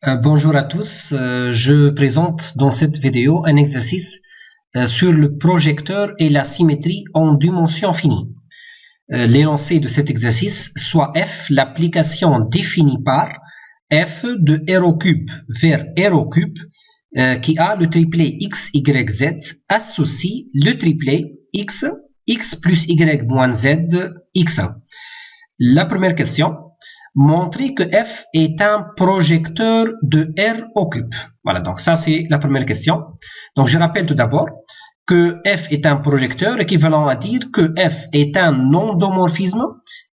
Bonjour à tous, je présente dans cette vidéo un exercice sur le projecteur et la symétrie en dimension finie. L'énoncé de cet exercice, soit f, l'application définie par f de r au cube vers r au cube qui a le triplet x, y, z associe le triplet x, x plus y moins z, x1. La première question. Montrer que f est un projecteur de R au cube. Voilà, donc ça c'est la première question. Donc je rappelle tout d'abord que f est un projecteur équivalent à dire que f est un endomorphisme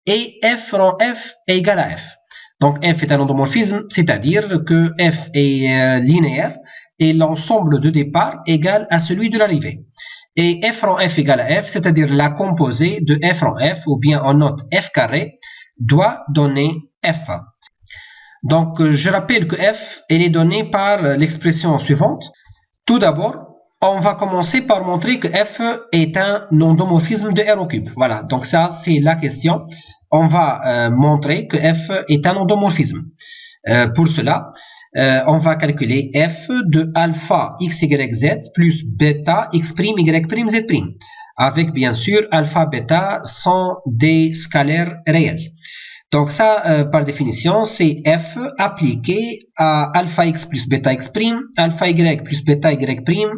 et f rend f est égal à f. Donc f est un endomorphisme, c'est-à-dire que f est linéaire et l'ensemble de départ égale à celui de l'arrivée. Et f rend f égale à f, c'est-à-dire la composée de f rend f, ou bien en note f carré, doit donner f. Donc, je rappelle que f, elle est donnée par l'expression suivante. Tout d'abord, on va commencer par montrer que f est un endomorphisme de R au cube. Voilà, donc ça, c'est la question. On va montrer que f est un endomorphisme. Pour cela, on va calculer f de alpha x, y, z plus bêta x', y', z'. Avec, bien sûr, alpha, bêta sont des scalaires réels. Donc ça, par définition, c'est f appliqué à alpha x plus bêta x', alpha y plus bêta y'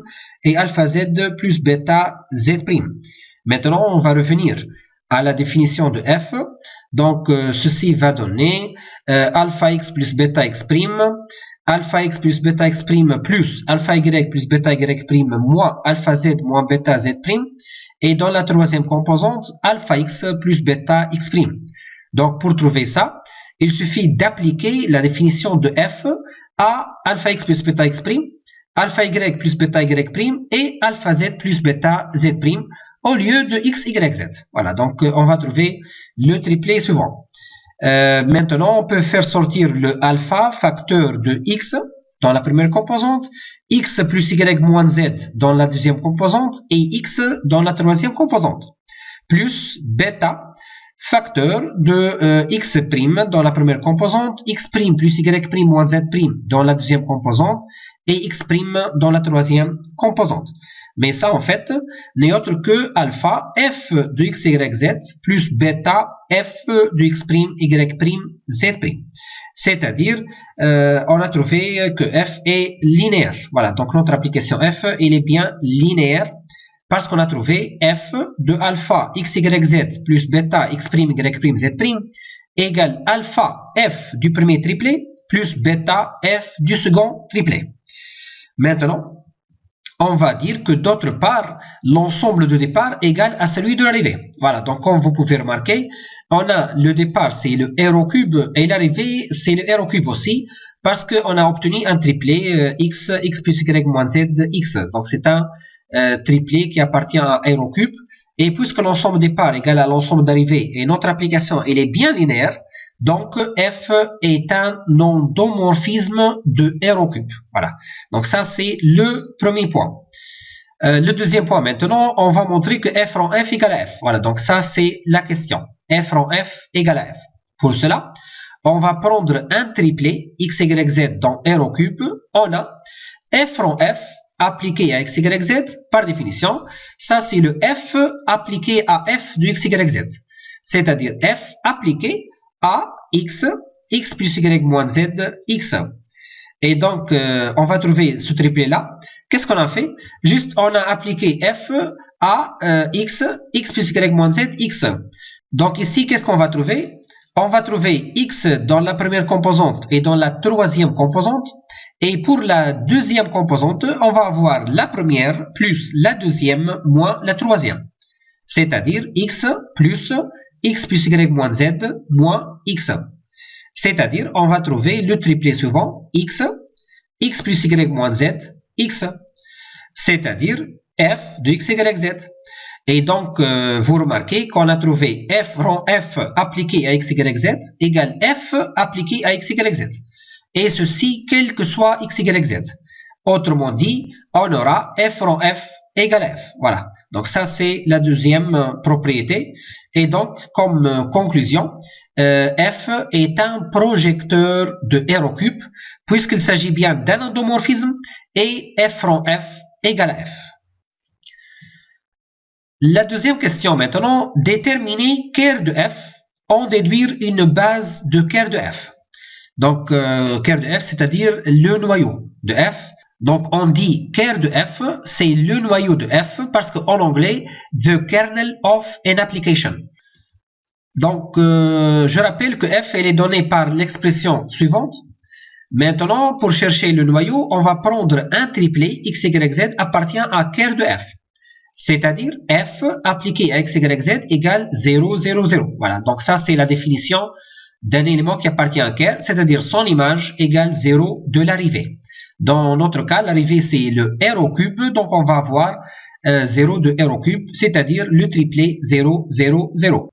et alpha z plus bêta z'. Maintenant, on va revenir à la définition de f. Donc, ceci va donner alpha x plus bêta x', alpha x plus bêta x' plus alpha y plus bêta y' moins alpha z moins bêta z'. Et dans la troisième composante, alpha x plus bêta x'. Donc, pour trouver ça, il suffit d'appliquer la définition de f à alpha x plus bêta x', alpha y plus bêta y' et alpha z plus bêta z' au lieu de x, y, z. Voilà, donc on va trouver le triplet suivant. Maintenant, on peut faire sortir le alpha facteur de x dans la première composante, x plus y moins z dans la deuxième composante et x dans la troisième composante, plus bêta facteur de x' dans la première composante, x' plus y' moins z' dans la deuxième composante et x' dans la troisième composante. Mais ça, en fait, n'est autre que alpha f de x, y, z plus bêta f de x', y', z'. C'est-à-dire, on a trouvé que f est linéaire. Voilà, donc notre application f, il est bien linéaire parce qu'on a trouvé f de alpha x, y, z plus bêta x', y', z' égale alpha f du premier triplet plus bêta f du second triplet. Maintenant, on va dire que d'autre part, l'ensemble de départ égale à celui de l'arrivée. Voilà, donc comme vous pouvez remarquer, on a le départ, c'est le r au cube, et l'arrivée, c'est le r au cube aussi, parce qu'on a obtenu un triplet x, x plus y moins z, x. Donc c'est un triplet qui appartient à r au cube. Et puisque l'ensemble départ égale à l'ensemble d'arrivée, et notre application, elle est bien linéaire, donc f est un endomorphisme de r au cube. Voilà. Donc ça, c'est le premier point. Le deuxième point, maintenant, on va montrer que f rend f égale à f. Voilà, donc ça, c'est la question. F rend f égale à f. Pour cela, on va prendre un triplet x, y, z dans r au cube. On a f rend f appliqué à x, y, z, par définition. Ça, c'est le f appliqué à f de x, y, z. C'est-à-dire f appliqué à x, x plus y moins z, x. Et donc, on va trouver ce triplet-là. Qu'est-ce qu'on a fait? Juste, on a appliqué f à x, x plus y moins z, x. Donc ici, qu'est-ce qu'on va trouver? On va trouver x dans la première composante et dans la troisième composante. Et pour la deuxième composante, on va avoir la première plus la deuxième moins la troisième. C'est-à-dire x plus x plus y moins z moins x. C'est-à-dire, on va trouver le triplet suivant, x, x plus y moins z, x. C'est-à-dire, f de x, y, z. Et donc, vous remarquez qu'on a trouvé f rond f appliqué à x, y, z égale f appliqué à x, y, z. Et ceci, quel que soit x, y, z. Autrement dit, on aura f rond f égale f. Voilà. Donc ça, c'est la deuxième propriété. Et donc, comme conclusion, F est un projecteur de R au cube, puisqu'il s'agit bien d'un endomorphisme, et f rond f égale à f. La deuxième question maintenant, déterminer ker de f en déduire une base de ker de f. Donc, ker de f, c'est-à-dire le noyau de f. Donc, on dit ker de f, c'est le noyau de f parce qu'en anglais, the kernel of an application. Donc, je rappelle que f, elle est donnée par l'expression suivante. Maintenant, pour chercher le noyau, on va prendre un triplet x, y, z appartient à ker de f. C'est-à-dire f appliqué à x, y, z égale 0, 0, 0. Voilà, donc ça, c'est la définition d'un élément qui appartient à ker, c'est-à-dire son image égale 0 de l'arrivée. Dans notre cas, l'arrivée, c'est le r au cube, donc on va avoir 0 de r au cube, c'est-à-dire le triplet 0, 0, 0.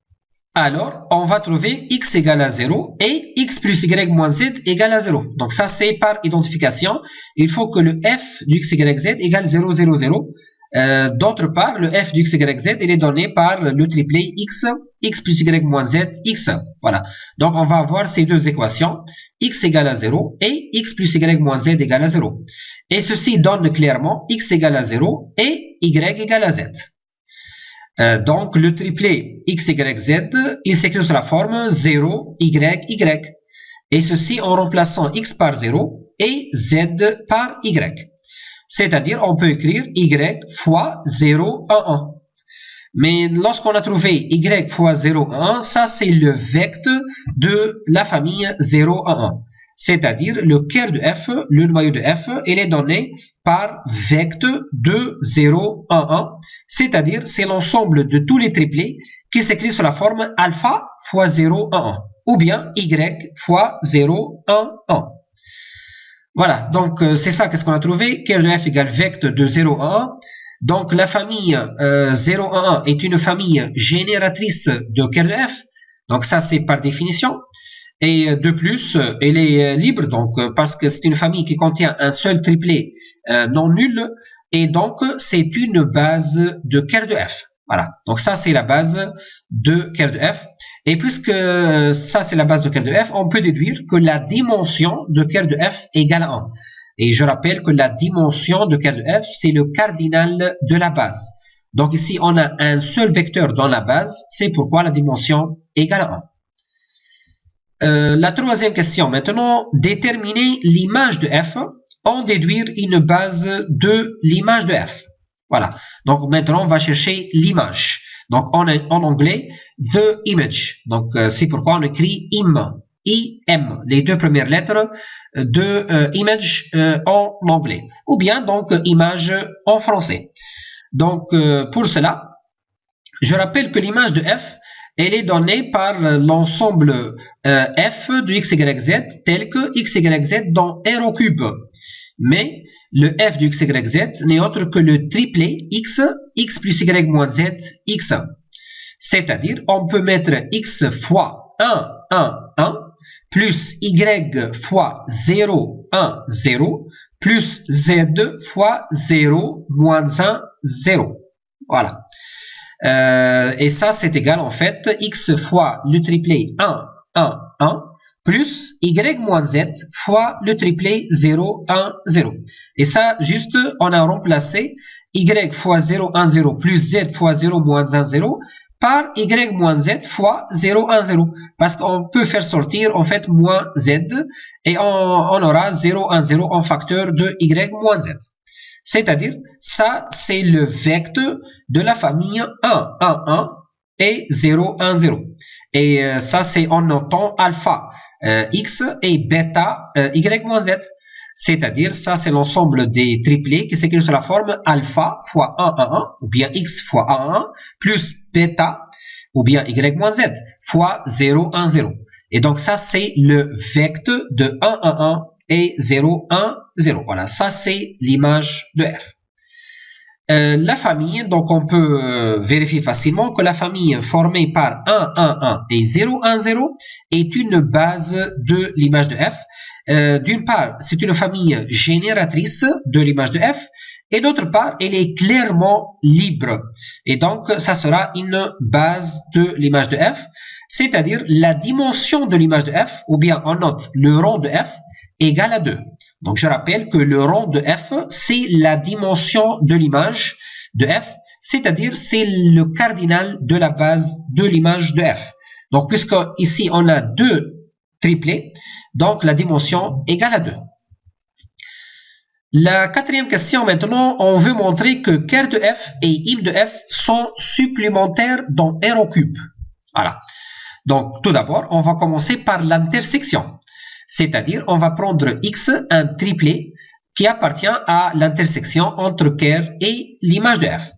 Alors, on va trouver x égale à 0 et x plus y moins z égale à 0. Donc ça, c'est par identification. Il faut que le f du x, y, z égale 0, 0, 0. D'autre part, le f du x, y, z, il est donné par le triplet x, x plus y moins z, x. Voilà. Donc, on va avoir ces deux équations, x égale à 0 et x plus y moins z égale à 0. Et ceci donne clairement x égale à 0 et y égale à z. Donc, le triplet x, y, z, il s'écrit sous la forme 0, y, y. Et ceci en remplaçant x par 0 et z par y. C'est-à-dire, on peut écrire y fois 0, 1, 1. Mais lorsqu'on a trouvé y fois 0, 1, 1, ça c'est le vecteur de la famille 0, 1, 1. C'est-à-dire, le ker de f, le noyau de f, il est donné par vecteur de 0, 1, 1. C'est-à-dire, c'est l'ensemble de tous les triplets qui s'écrit sous la forme alpha fois 0, 1, 1. Ou bien y fois 0, 1, 1. Voilà, donc c'est ça qu'est-ce qu'on a trouvé. Ker de f égale vecteur de 0, 1, 1. Donc la famille 0, 1, 1 est une famille génératrice de ker de f. Donc ça c'est par définition. Et de plus, elle est libre, donc parce que c'est une famille qui contient un seul triplet non nul. Et donc c'est une base de ker de f. Voilà, donc ça c'est la base de ker de f. Et puisque ça c'est la base de ker de f, on peut déduire que la dimension de ker de f égale à 1. Et je rappelle que la dimension de ker de f, c'est le cardinal de la base. Donc ici, on a un seul vecteur dans la base, c'est pourquoi la dimension égale à 1. La troisième question maintenant, déterminer l'image de f en déduire une base de l'image de f. Voilà, donc maintenant on va chercher l'image. Donc en anglais, the image. Donc c'est pourquoi on écrit im, im, les deux premières lettres de image en anglais. Ou bien donc image en français. Donc pour cela, je rappelle que l'image de f, elle est donnée par l'ensemble f de x, y, z tel que x, y, z dans r au cube. Mais le f de x, y, z n'est autre que le triplet x, x plus y moins z, x. C'est-à-dire, on peut mettre x fois 1, 1, 1, plus y fois 0, 1, 0, plus z fois 0, moins 1, 0. Voilà. Et ça, c'est égal en fait x fois le triplet 1, 1, 1, plus y moins z fois le triplet 0, 1, 0. Et ça, juste, on a remplacé y fois 0, 1, 0 plus z fois 0, moins 1, 0 par y moins z fois 0, 1, 0. Parce qu'on peut faire sortir en fait moins z et on aura 0, 1, 0 en facteur de y moins z. C'est-à-dire, ça, c'est le vecteur de la famille 1, 1, 1 et 0, 1, 0. Et ça, c'est en notant alpha x et bêta y moins z. C'est-à-dire, ça, c'est l'ensemble des triplets qui s'écrit sur la forme alpha fois 1, 1, 1, ou bien x fois 1, 1, 1, plus bêta, ou bien y moins z, fois 0, 1, 0. Et donc, ça, c'est le vecteur de 1, 1, 1 et 0, 1, 0. Voilà, ça, c'est l'image de f. La famille, donc on peut vérifier facilement que la famille formée par 1, 1, 1 et 0, 1, 0 est une base de l'image de f. D'une part, c'est une famille génératrice de l'image de f, et d'autre part, elle est clairement libre. Et donc, ça sera une base de l'image de f. c'est-à-dire la dimension de l'image de f, ou bien on note le rang de f égale à 2. Donc je rappelle que le rang de f, c'est la dimension de l'image de f, c'est-à-dire c'est le cardinal de la base de l'image de f. Donc puisque ici on a 2 triplés, donc la dimension égale à 2. La quatrième question maintenant, on veut montrer que ker de f et im de f sont supplémentaires dans R au cube. Voilà. Donc tout d'abord, on va commencer par l'intersection. C'est-à-dire, on va prendre x, un triplet, qui appartient à l'intersection entre ker et l'image de f.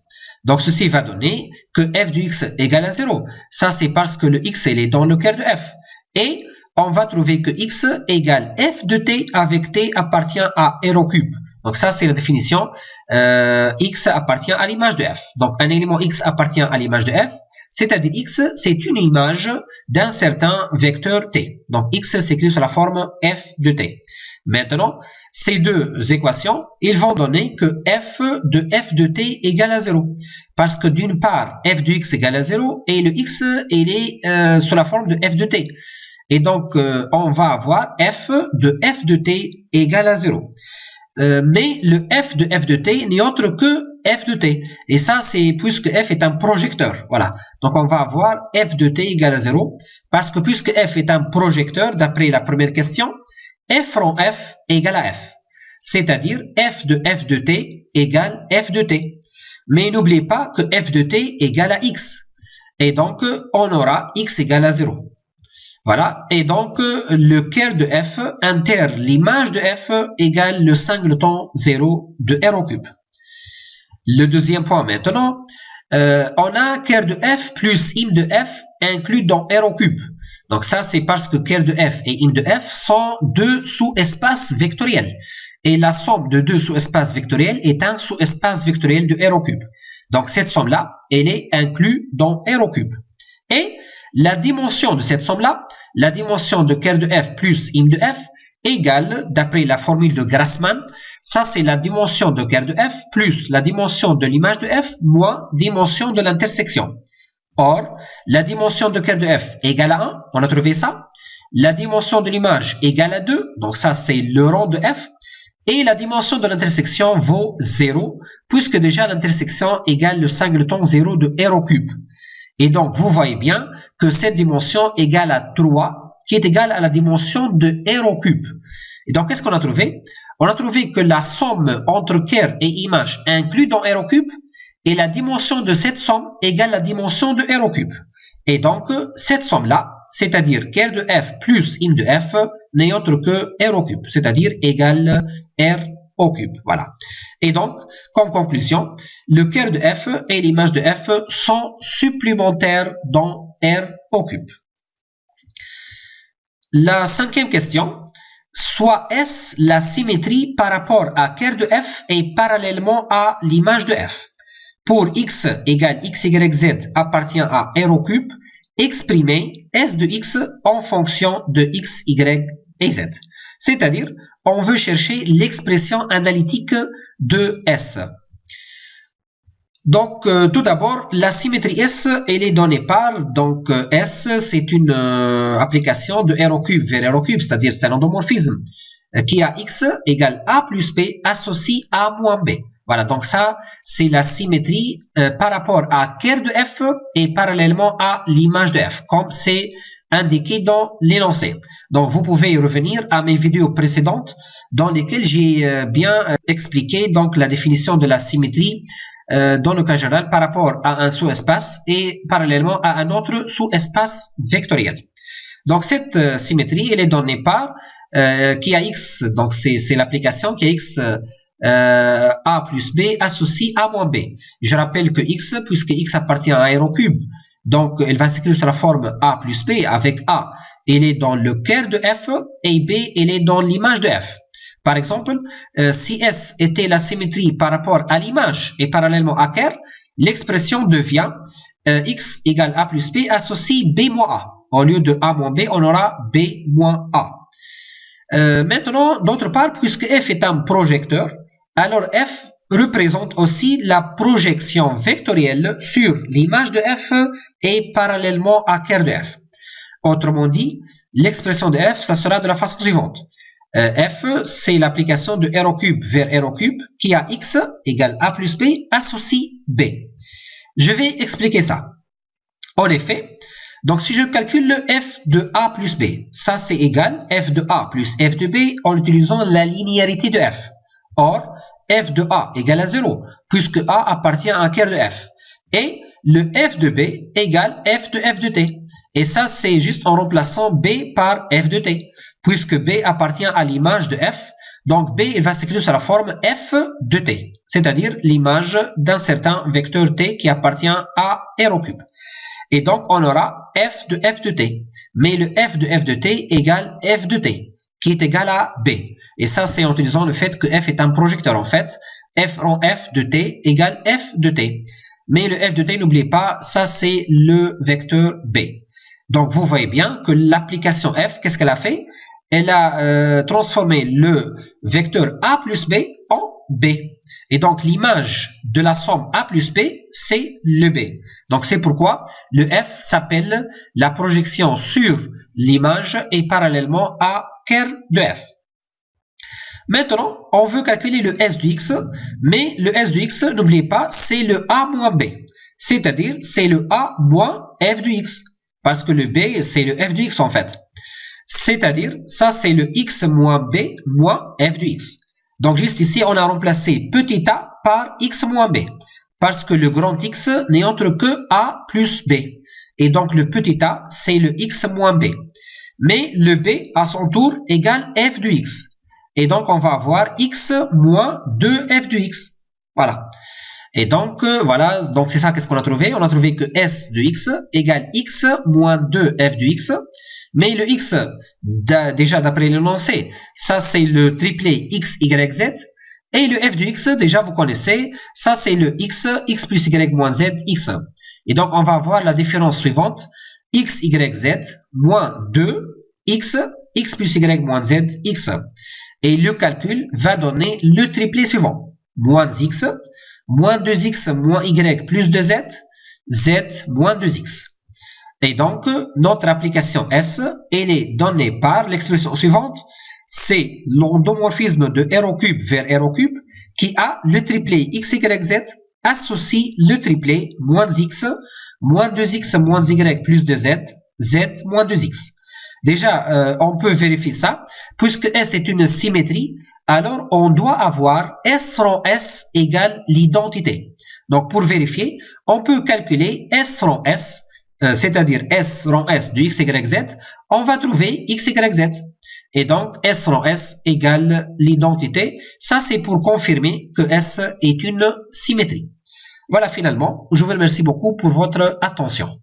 Donc ceci va donner que f de x égale à 0. Ça c'est parce que le x il est dans le ker de f. Et on va trouver que x égale f de t avec t appartient à R au cube. Donc ça c'est la définition, x appartient à l'image de f. Donc un élément x appartient à l'image de f, c'est-à-dire x c'est une image d'un certain vecteur t. Donc x s'écrit sous la forme f de t. Maintenant, ces deux équations, ils vont donner que f de t égale à 0. Parce que d'une part, f de x égale à 0 et le x il est sous la forme de f de t. Et donc, on va avoir f de t égale à 0. Mais le f de t n'est autre que f de t. Et ça, c'est puisque f est un projecteur. Voilà. Donc, on va avoir f de t égale à 0. Parce que puisque f est un projecteur, d'après la première question, f rang f égale à f. C'est-à-dire f de t égale f de t. Mais n'oubliez pas que f de t égale à x. Et donc, on aura x égale à 0. Voilà, et donc le ker de f inter l'image de f égale le singleton 0 de R au cube. Le deuxième point maintenant, on a ker de f plus im de f inclus dans R au cube. Donc ça c'est parce que ker de f et im de f sont deux sous-espaces vectoriels. Et la somme de deux sous-espaces vectoriels est un sous-espace vectoriel de R au cube. Donc cette somme-là, elle est inclue dans R au cube. Et la dimension de cette somme-là, la dimension de ker de f plus im de f égale, d'après la formule de Grassmann, ça c'est la dimension de ker de f plus la dimension de l'image de f moins dimension de l'intersection. Or, la dimension de ker de f égale à 1, on a trouvé ça. La dimension de l'image égale à 2, donc ça c'est le rang de f. Et la dimension de l'intersection vaut 0, puisque déjà l'intersection égale le singleton 0 de R au cube. Et donc, vous voyez bien que cette dimension égale à 3, qui est égale à la dimension de R au cube. Et donc, qu'est-ce qu'on a trouvé? On a trouvé que la somme entre ker et image inclus dans R au cube, et la dimension de cette somme égale la dimension de R au cube. Et donc, cette somme-là, c'est-à-dire ker de f plus im de f, n'est autre que R au cube, c'est-à-dire égale R au cube. Voilà. Et donc, comme conclusion, le ker de f et l'image de f sont supplémentaires dans R au cube. La cinquième question, soit S la symétrie par rapport à ker de f et parallèlement à l'image de f. Pour x égale x, y, z appartient à R au cube, exprimez S de x en fonction de x, y et z. C'est-à-dire, on veut chercher l'expression analytique de S. Donc, tout d'abord, la symétrie S, elle est donnée par, donc S, c'est une application de R au cube vers R au cube, c'est-à-dire c'est un endomorphisme, qui a x égale a plus b associé a moins b. Voilà, donc ça, c'est la symétrie par rapport à ker de f et parallèlement à l'image de f, comme c'est indiqué dans l'énoncé. Donc, vous pouvez revenir à mes vidéos précédentes dans lesquelles j'ai bien expliqué donc la définition de la symétrie dans le cas général par rapport à un sous-espace et parallèlement à un autre sous-espace vectoriel. Donc, cette symétrie, elle est donnée par qui a x, donc c'est l'application qui a x a plus b associé a moins b. Je rappelle que x, puisque x appartient à R au cube, donc elle va s'écrire sous la forme a plus b avec a, elle est dans le ker de f et b, elle est dans l'image de f. Par exemple, si S était la symétrie par rapport à l'image et parallèlement à ker, l'expression devient x égale a plus b associé b moins a. Au lieu de a moins b, on aura b moins a. Maintenant, d'autre part, puisque f est un projecteur, alors f représente aussi la projection vectorielle sur l'image de f et parallèlement à ker de f. Autrement dit, l'expression de f, ça sera de la façon suivante. F, c'est l'application de r au cube vers r au cube qui a x égale a plus b associe b. Je vais expliquer ça. En effet, donc si je calcule le f de a plus b, ça c'est égal f de a plus f de b en utilisant la linéarité de f. Or, f de a égale à 0 puisque a appartient à un quart de f. Et le f de b égale f de t. Et ça c'est juste en remplaçant b par f de t. Puisque b appartient à l'image de f, donc b il va s'écrire sur la forme f de t, c'est-à-dire l'image d'un certain vecteur t qui appartient à r au cube. Et donc on aura f de t, mais le f de t égale f de t, qui est égal à b. Et ça c'est en utilisant le fait que f est un projecteur en fait, f rond f de t égale f de t. Mais le f de t, n'oubliez pas, ça c'est le vecteur b. Donc vous voyez bien que l'application f, qu'est-ce qu'elle a fait? Elle a transformé le vecteur a plus b en b. Et donc l'image de la somme a plus b, c'est le b. Donc c'est pourquoi le f s'appelle la projection sur l'image et parallèlement à quart de f. Maintenant, on veut calculer le s de x, mais le s de x, n'oubliez pas, c'est le a moins b. C'est-à-dire, c'est le a moins f de x. Parce que le b, c'est le f de x en fait. C'est-à-dire, ça c'est le x moins b moins f de x. Donc juste ici, on a remplacé petit a par x moins b. Parce que le grand x n'est autre que a plus b. Et donc le petit a, c'est le x moins b. Mais le b, à son tour, égale f de x. Et donc on va avoir x moins 2f de x. Voilà. Et donc, voilà, donc c'est ça qu'est-ce qu'on a trouvé. On a trouvé que s de x égale x moins 2f de x. Mais le x, déjà d'après l'énoncé, ça c'est le triplet x, y, z. Et le f de x, déjà vous connaissez, ça c'est le x plus y moins z, x. Et donc on va avoir la différence suivante, x, y, z moins 2, x plus y moins z, x. Et le calcul va donner le triplet suivant, moins x, moins 2x moins y plus 2z, z moins 2x. Et donc, notre application S, elle est donnée par l'expression suivante, c'est l'endomorphisme de r au cube vers r au cube qui a le triplet x, y, z associe le triplet moins x, moins 2x moins y plus 2z, z moins 2x. Déjà, on peut vérifier ça, puisque S est une symétrie, alors on doit avoir S rond S égale l'identité. Donc, pour vérifier, on peut calculer S rond S, c'est-à-dire S rond S de x, y, z, on va trouver x, y, z. Et donc, S rond S égale l'identité. Ça, c'est pour confirmer que S est une symétrie. Voilà, finalement, je vous remercie beaucoup pour votre attention.